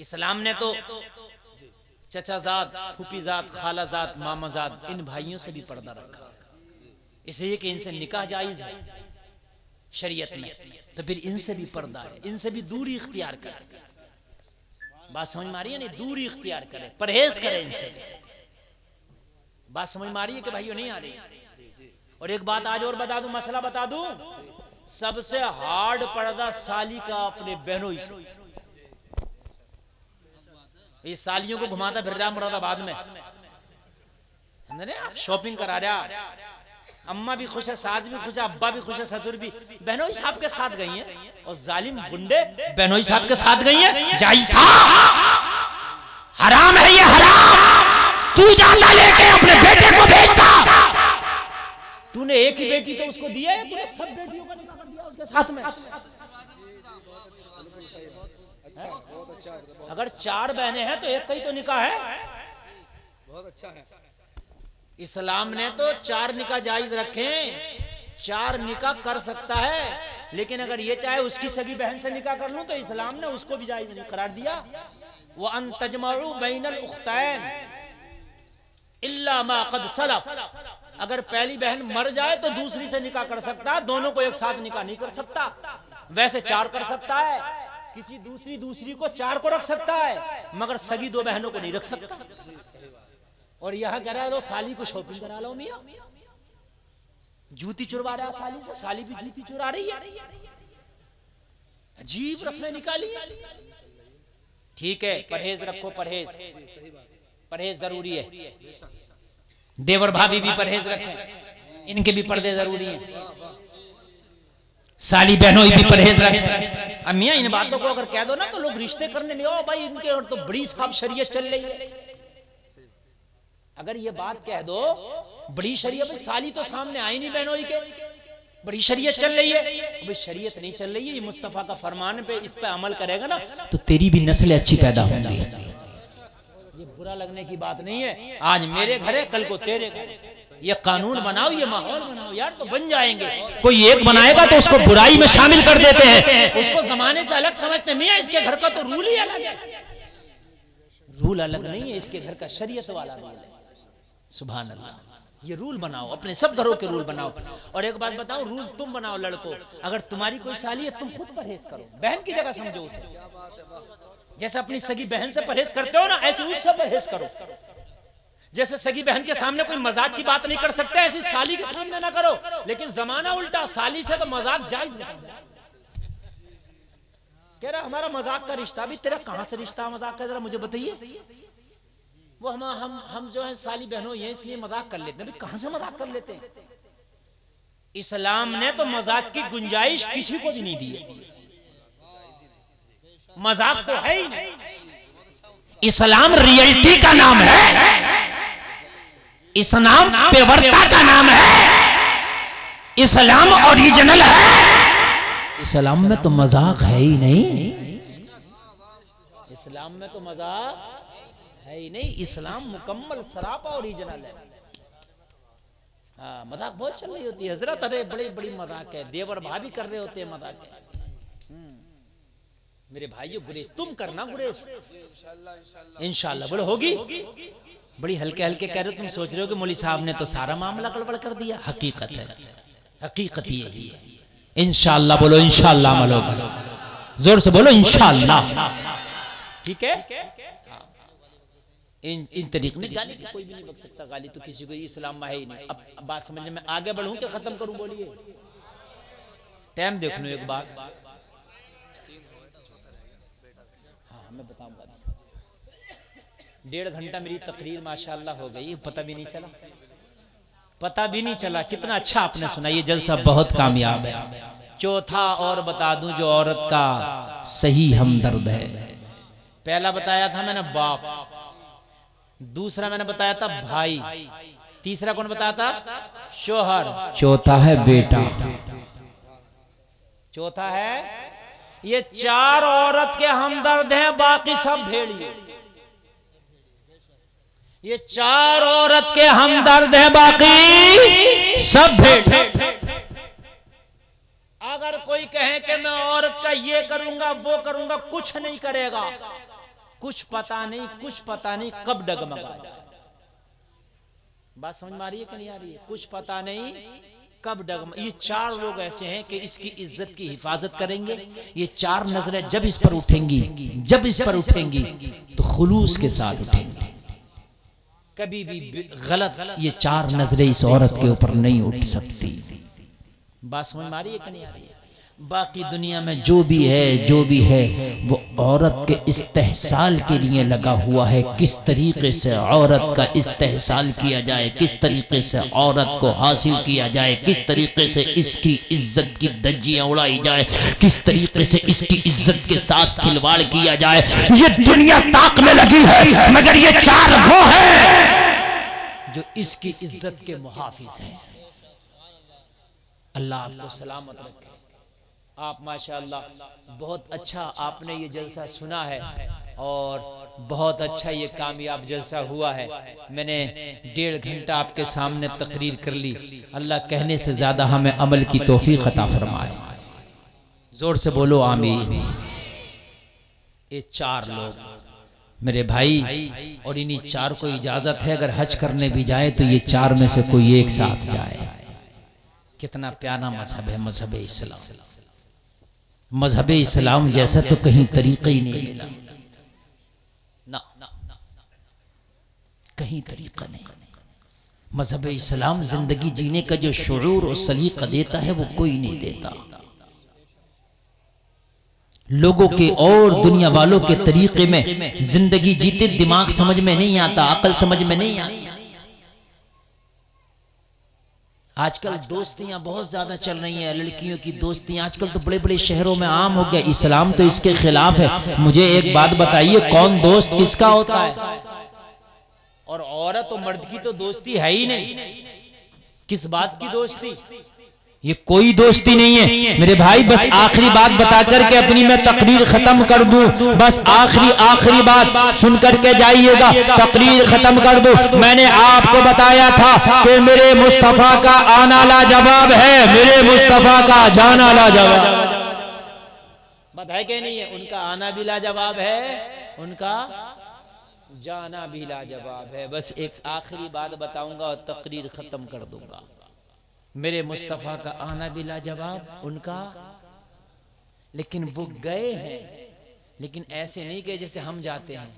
इस्लाम ने तो चचाजाद, फूफीजाद, खालाजाद, मामाजाद इन भाइयों से भी पर्दा रखा, इसलिए कि इनसे निकाह जायज है शरीयत में, तो फिर इनसे भी पर्दा है, इनसे भी दूरी इख्तियार करे। बात समझ में आ रही है? नहीं, दूरी इख्तियार करे, परहेज करे इनसे। बात समझ में आ रही है कि भाइयों नहीं आ रही? और एक बात आज और बता दूं, मसला बता दूं, सबसे हार्ड पर्दा साली का अपने बहनों से। ये सालियों को घुमाता फिर रहा मुरादाबाद में, आप शॉपिंग करा रहा, अम्मा भी खुश है, सास भी खुश है, अब्बा भी खुश है, ससुर भी, बहनों ही साहब के साथ गई हैं, और जालिम गुंडे बहनों ही साहब के साथ गई हैं। जायज था? हराम है ये, हराम। तू जाता लेके अपने बेटे को भेजता। तूने एक ही बेटी तो उसको दिया है, तूने सब बेटियों का निकाह कर दिया उसके साथ में। अगर 4 बहनें हैं तो एक का ही तो निकाह है। बहुत अच्छा है। इस्लाम ने तो 4 निकाह जायज रखे, 4 निकाह कर सकता है, लेकिन अगर ये चाहे उसकी सगी बहन से निकाह कर लूं तो इस्लाम ने उसको भी जायज नहीं करार दिया। वो अन तजमउ बैनल उख्तैन इल्ला मा क़द सलफ। अगर पहली बहन मर जाए तो दूसरी से निकाह कर सकता है, दोनों को एक साथ निकाह नहीं कर सकता। वैसे 4 कर सकता है, किसी दूसरी को 4 को रख सकता है, मगर सगी 2 बहनों को नहीं रख सकता। और यहां कह रहा है तो साली को शॉपिंग करा लो मियां, जूती चुरवा रहा साली से, साली भी जूती चुरा रही है, अजीब रस्में निकाली है। ठीक है, परहेज रखो, परहेज जरूरी है। देवर भाभी भी परहेज रखें, इनके भी पर्दे जरूरी हैं, साली बहनों भी परहेज रखें। अब मियां इन बातों को अगर कह दो ना तो लोग रिश्ते करने नहीं, ओ भाई इनके और तो बड़ी साहब शरीयत चल रही है। अगर ये बात कह दो बड़ी शरीयत, साली तो सामने आई नहीं बहनों के, बड़ी शरीयत चल रही है, भाई शरीयत नहीं चल रही है, ये मुस्तफा का फरमान पे, इस पे अमल करेगा ना तो तेरी भी नस्लें अच्छी पैदा होंगी। ये बुरा लगने की बात नहीं है, आज मेरे घर है कल को तेरे घर, ये कानून बनाओ, ये माहौल बनाओ यार, तो बन जाएंगे। कोई एक बनाएगा तो उसको बुराई में शामिल कर देते हैं, उसको जमाने से अलग समझते नहीं है, इसके घर का तो रूल ही अलग है। रूल अलग नहीं है, इसके घर का शरीयत वाला रूल है। सुभान अल्लाह। ये रूल बनाओ, अपने सब घरों के रूल बनाओ। और एक बात बताओ, रूल तुम बनाओ लड़कों, अगर तुम्हारी कोई साली है तुम खुद परहेज करो, बहन की जगह समझो उसे। जैसे अपनी सगी बहन से परहेज करते हो ना, ऐसे उससे परहेज करो। जैसे सगी बहन के सामने कोई मजाक की बात नहीं कर सकते, ऐसी साली के सामने ना करो। लेकिन जमाना उल्टा, साली से तो मजाक जायज। कह रहा हमारा मजाक का रिश्ता, भी तेरा कहां से रिश्ता मजाक का, जरा मुझे बताइए। वो हम जो है साली बहनों ये इसलिए मजाक कर लेते हैं, कहां से मजाक कर लेते हैं? इस्लाम ने तो मजाक की गुंजाइश किसी को भी नहीं दी है, मजाक तो है ही नहीं। इस्लाम रियलिटी का नाम है, इस्लाम पेवरता का नाम है, इस्लाम ओरिजिनल है। इस्लाम में तो मजाक है ही नहीं, इस्लाम में तो मजाक है ही नहीं। इस्लाम मुकम्मल सरापा ओरिजिनल है। हाँ, मजाक बहुत चल रही होती है हजरत, अरे बड़ी बड़ी मजाक है, देवर भाभी कर रहे होते हैं मजाक है। मेरे भाइयों गुरेज तुम करना, गुरेज इंशाल्लाह बोलो होगी। बड़ी हल्के हल्के कह रहे हो, तुम सोच रहे हो कि मौली साहब ने तो सारा मामला गड़बड़ कर दिया। हकीकत है, हकीकत यही है। इंशाल्लाह बोलो, इंशाल्लाह अमल होगा, जोर से बोलो इंशाल्लाह। ठीक है, इन तरीके में गाली कोई भी नहीं बक सकता, गाली तो किसी को इस्लाम में है ही नहीं। अब बात समझने में आगे बढ़ूं कि खत्म करूं? बोलिए, टाइम देख लो एक बार। हाँ, मैं बताऊंगा। 1.5 घंटा मेरी तकरीर माशाअल्लाह हो गई, पता भी नहीं चला, कितना अच्छा आपने सुना। ये जलसा बहुत कामयाब है। चौथा और बता दूं जो औरत का सही हमदर्द है। पहला बताया था मैंने बाप, दूसरा मैंने बताया था भाई, तीसरा कौन बताया था? शोहर, चौथा है बेटा। चौथा है, ये 4 औरत के हमदर्द हैं, बाकी सब भेड़िए। ये 4 औरत के हमदर्द हैं, बाकी सब भेड़। अगर कोई कहे कि मैं औरत का ये करूंगा वो करूंगा, कुछ नहीं करेगा। कुछ पता नहीं कब डगमगा जाए। बात समझ में आ रही है कि नहीं आ रही है? कुछ पता नहीं कब डगमगा। ये 4 लोग ऐसे हैं कि इसकी इज्जत की हिफाजत करेंगे। ये 4 नजरें जब इस पर उठेंगी तो खुलूस के साथ उठेंगी, कभी भी गलत ये 4 नजरें इस औरत के ऊपर नहीं उठ सकती। बात समझ में आ रही है कि नहीं आ रही है? बाकी दुनिया में जो भी है वो औरत के इस्तेहसाल के लिए लगा हुआ है। किस तरीके से औरत का इस्तेहसाल किया जाए, किस तरीके से औरत को हासिल किया जाए, किस तरीके से इसकी इज्जत की धज्जियां उड़ाई जाए, किस तरीके से इसकी इज्जत के साथ खिलवाड़ किया जाए, ये दुनिया ताक में लगी है। मगर ये 4 वो है जो इसकी इज्जत के मुहाफिज हैं। अल्लाह आपको सलामत रखे। आप माशाअल्लाह बहुत अच्छा आपने ये जलसा सुना है और बहुत अच्छा ये कामयाब जलसा हुआ है। मैंने 1.5 घंटा आपके सामने तकरीर कर ली। अल्लाह कहने से ज्यादा हमें अमल की तौफीक अता फरमाए। जोर से बोलो आमीन। ये 4 लोग मेरे भाई, और इन्हीं 4 को इजाजत है अगर हज करने भी जाए तो ये 4 में से कोई एक साथ जाए। कितना प्यारा मजहब है मजहब इस्लाम। मजहब इस्लाम जैसा तो कहीं तरीका ही नहीं मिला ना, कहीं तरीका नहीं। मजहब इस्लाम जिंदगी जीने का जो शुऊर और सलीका देता है वो कोई नहीं देता। लोगों के और दुनिया वालों के तरीके में जिंदगी जीते दिमाग समझ में नहीं आता, अकल समझ में नहीं आती। आजकल दोस्तियां बहुत ज्यादा चल रही हैं, लड़कियों की दोस्तियां आजकल तो बड़े बड़े शहरों में आम हो गया। इस्लाम तो इसके खिलाफ है। मुझे एक बात बताइए, कौन दोस्त किसका होता है? और औरत और मर्द की तो दोस्ती है ही नहीं। किस बात की दोस्ती? ये कोई दोस्ती नहीं है मेरे भाई। बस आखिरी बात बता करके अपनी मैं तकरीर खत्म कर दूं। बस आखिरी बात सुन करके जाइएगा, तकरीर खत्म कर दूं। मैंने आपको बताया था कि मेरे मुस्तफा का आना लाजवाब है, मेरे मुस्तफा का जाना लाजवाब। बात है कि नहीं है? उनका आना भी लाजवाब है, उनका जाना भी लाजवाब है। बस एक आखिरी बात बताऊंगा और तकरीर खत्म कर दूंगा। मेरे मुस्तफा का आना भी लाजवाब, उनका, लेकिन वो गए हैं, लेकिन ऐसे नहीं कि जैसे हम जाते हैं।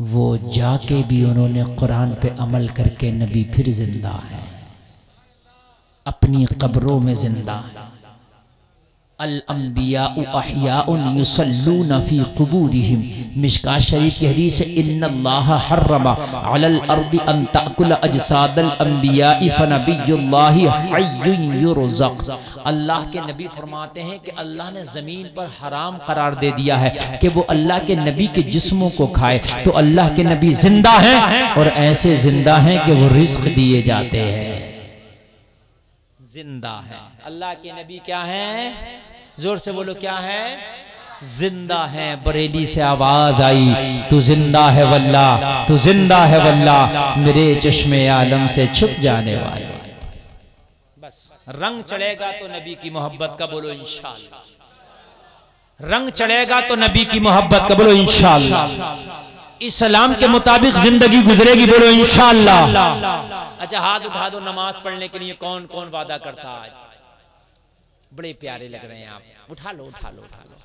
वो जाके भी उन्होंने कुरान पे अमल करके नबी फिर जिंदा है, अपनी कब्रों में जिंदा है। अल अंबियाउ अहयाउन युसल्लूना फी कुबूरिहिम। मिशकात शरीफ की हदीस है, इन्नल्लाह हर्रमा अलल अर्दि अन ताकुल अजसादल अंबियाइ फनबियुल्लाहि हय्युन युरज़क़। अल्लाह के नबी फरमाते हैं कि अल्लाह ने जमीन पर हराम करार दे दिया है कि वो अल्लाह के नबी के जिस्मों को खाए। तो अल्लाह के नबी जिंदा हैं और ऐसे जिंदा हैं कि वो रिज्क दिए जाते हैं, जिंदा है। अल्लाह के नबी क्या हैं? जोर से बोलो क्या है? जिंदा है। बरेली से आवाज आई, तू जिंदा है वल्ला, तू जिंदा है वल्ला, मेरे चश्मे आलम से छुप जाने वाले। बस रंग चढ़ेगा तो नबी की मोहब्बत का बोलो इंशाअल्लाह। रंग चढ़ेगा तो नबी की मोहब्बत का बोलो इंशाअल्लाह। इस्लाम के मुताबिक जिंदगी गुजरेगी, बोलो इंशाअल्लाह। अच्छा हाथ उठा दो नमाज पढ़ने के लिए। कौन कौन वादा करता आज? बड़े प्यारे लग रहे हैं आप। उठा लो उठा लो उठा लो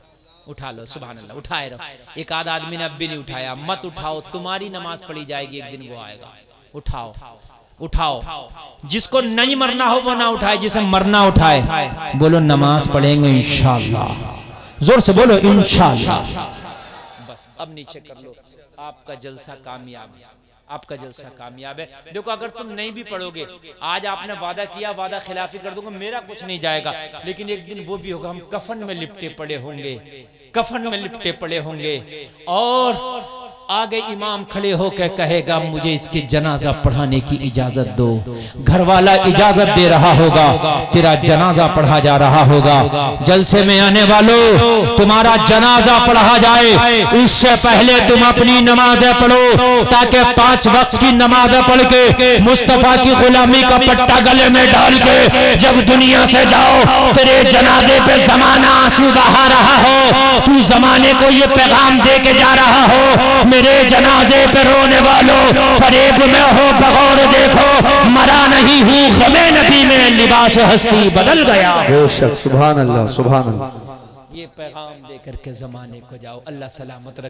उठा लो, सुभान अल्लाह। उठाए रहो। एक आध आदमी ने अब भी नहीं उठाया। मत उठाओ, तुम्हारी नमाज पढ़ी जाएगी, एक दिन वो आएगा। उठाओ उठाओ। जिसको नहीं मरना हो वो ना उठाए, जिसे मरना उठाए। बोलो नमाज पढ़ेंगे इंशाअल्लाह। जोर से बोलो इंशाअल्लाह। बस अब नीचे कर लो। आपका जलसा कामयाब है, आपका जलसा कामयाब है। देखो अगर तुम नहीं भी पढ़ोगे, आज आपने वादा किया, वादा खिलाफी कर दूंगा, मेरा कुछ नहीं जाएगा, लेकिन एक दिन वो भी होगा, हम कफन में लिपटे पड़े होंगे, कफन में लिपटे पड़े होंगे। और आगे इमाम खड़े होकर कहेगा मुझे इसकी जनाजा पढ़ाने की इजाजत दो। घर वाला इजाजत दे रहा होगा, तेरा जनाजा पढ़ा जा रहा होगा। जलसे में आने वालों, तुम्हारा जनाजा पढ़ा जाए उससे पहले तुम अपनी नमाजें पढ़ो, ताकि 5 वक्त की नमाजें पढ़ के मुस्तफा की गुलामी का पट्टा गले में डाल के जब दुनिया से जाओ, तेरे जनाजे पे जमाना आंसू बहा रहा हो, तू जमाने को ये पैगाम दे के जा रहा हो, मेरे जनाजे पे रोने वालों, फरेब में हो बगौर देखो, मरा नहीं हूँ गमे नबी में, लिबास हस्ती बदल गया। बेशक, सुभान अल्लाह, सुभान अल्लाह। ये पैगाम दे करके जमाने को जाओ। अल्लाह सलामत रखे।